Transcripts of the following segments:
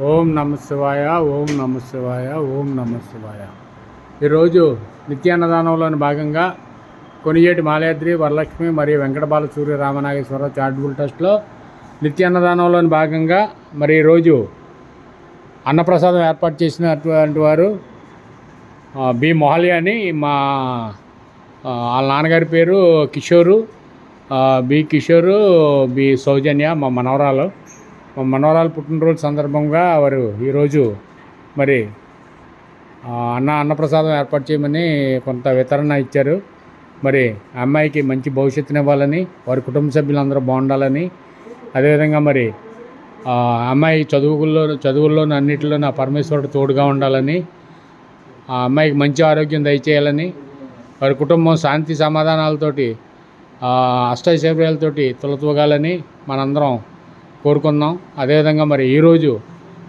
ఓం నమ శివాయ, ఓం నమ శివాయ, ఓం నమ శివాయ. ఈరోజు నిత్యాన్నదానంలోని భాగంగా కొనియేటి మాలయాద్రి, వరలక్ష్మి మరియు వెంకటబాల సూర్య రామనాగేశ్వర చారిటబుల్ ట్రస్ట్లో నిత్యాన్నదానంలోని భాగంగా మరి ఈరోజు అన్నప్రసాదం ఏర్పాటు చేసినటువంటి వారు బి మొహాలి అని వాళ్ళ నాన్నగారి పేరు కిషోరు, బి కిషోరు, బి సౌజన్య మా మనవరాలు పుట్టినరోజు సందర్భంగా వారు ఈరోజు మరి అన్నప్రసాదం ఏర్పాటు చేయమని కొంత వితరణ ఇచ్చారు. మరి అమ్మాయికి మంచి భవిష్యత్తునివ్వాలని, వారి కుటుంబ సభ్యులందరూ బాగుండాలని, అదేవిధంగా మరి అమ్మాయి చదువుల్లోనూ అన్నింటిలో నా పరమేశ్వరుడు తోడుగా ఉండాలని, ఆ అమ్మాయికి మంచి ఆరోగ్యం దయచేయాలని, వారి కుటుంబం శాంతి సమాధానాలతోటి అష్టైశ్వర్యాలతోటి తులతూగాలని మనందరం కోరుకుందాం. అదేవిధంగా మరి ఈరోజు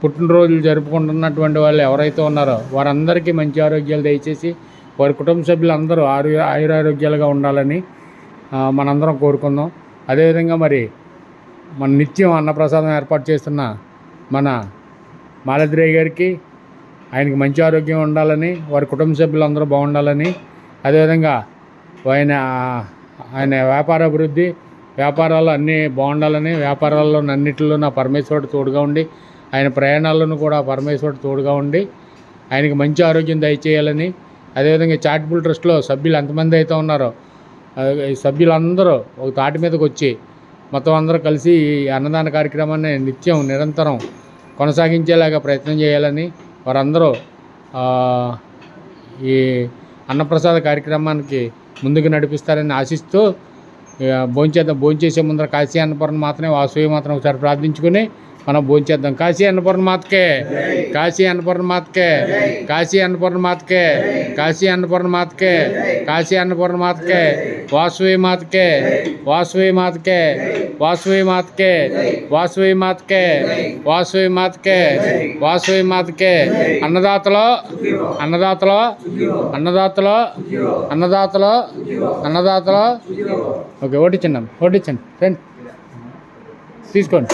పుట్టినరోజులు జరుపుకుంటున్నటువంటి వాళ్ళు ఎవరైతే ఉన్నారో వారందరికీ మంచి ఆరోగ్యాలు దయచేసి వారి కుటుంబ సభ్యులందరూ ఆయురారోగ్యాలుగా ఉండాలని మనందరం కోరుకుందాం. అదేవిధంగా మరి మన నిత్యం అన్నప్రసాదం ఏర్పాటు చేస్తున్న మన మాలద్రయ్య గారికి ఆయనకి మంచి ఆరోగ్యం ఉండాలని, వారి కుటుంబ సభ్యులందరూ బాగుండాలని, అదేవిధంగా ఆయన వ్యాపార అభివృద్ధి, వ్యాపారాలు అన్నీ బాగుండాలని, వ్యాపారాల్లో అన్నింటిలో నా పరమేశ్వరుడు తోడుగా ఉండి, ఆయన ప్రయాణాలను కూడా పరమేశ్వరుడు తోడుగా ఉండి ఆయనకి మంచి ఆరోగ్యం దయచేయాలని, అదేవిధంగా చారిటబుల్ ట్రస్ట్లో సభ్యులు ఎంతమంది అయితే ఉన్నారో ఈ సభ్యులందరూ ఒక తాటి మీదకి వచ్చి మొత్తం అందరూ కలిసి ఈ అన్నదాన కార్యక్రమాన్ని నిరంతరం కొనసాగించేలాగా ప్రయత్నం చేయాలని, వారందరూ ఈ అన్నప్రసాద కార్యక్రమానికి ముందుకు నడిపిస్తారని ఆశిస్తూ భోంచేసే ముందర కాశీ అన్నపూర్ణ మాత్రమే వాసవి మాత్రం ఒకసారి ప్రార్థించుకుని మనం భోంచేద్దాం. కాశీ అన్నపూర్ణ మాతకే, కాశీ అన్నపూర్ణ మాతకే, కాశీ అన్నపూర్ణ మాతకే, కాశీ అన్నపూర్ణ మాతకే, కాశీ అన్నపూర్ణ మాతకే, వాసవి మాతకే, వాసవి మాతకే, వాసవి మాతకే, వాసవి మాతకే, వాసవి మాతకే, వాసవి మాతకే. అన్నదాతలో అన్నదాతలో అన్నదాతలో అన్నదాతలో అన్నదాతలో ఓకే, ఓటిచ్చండి ఫ్రెండ్ తీసుకోండి.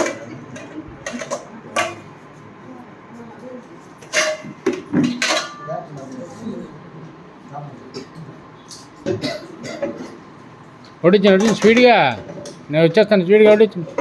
ఓటిచ్చండి స్పీడ్గా, నేను వచ్చేస్తాను స్పీడ్గా ఓటిచ్చండి.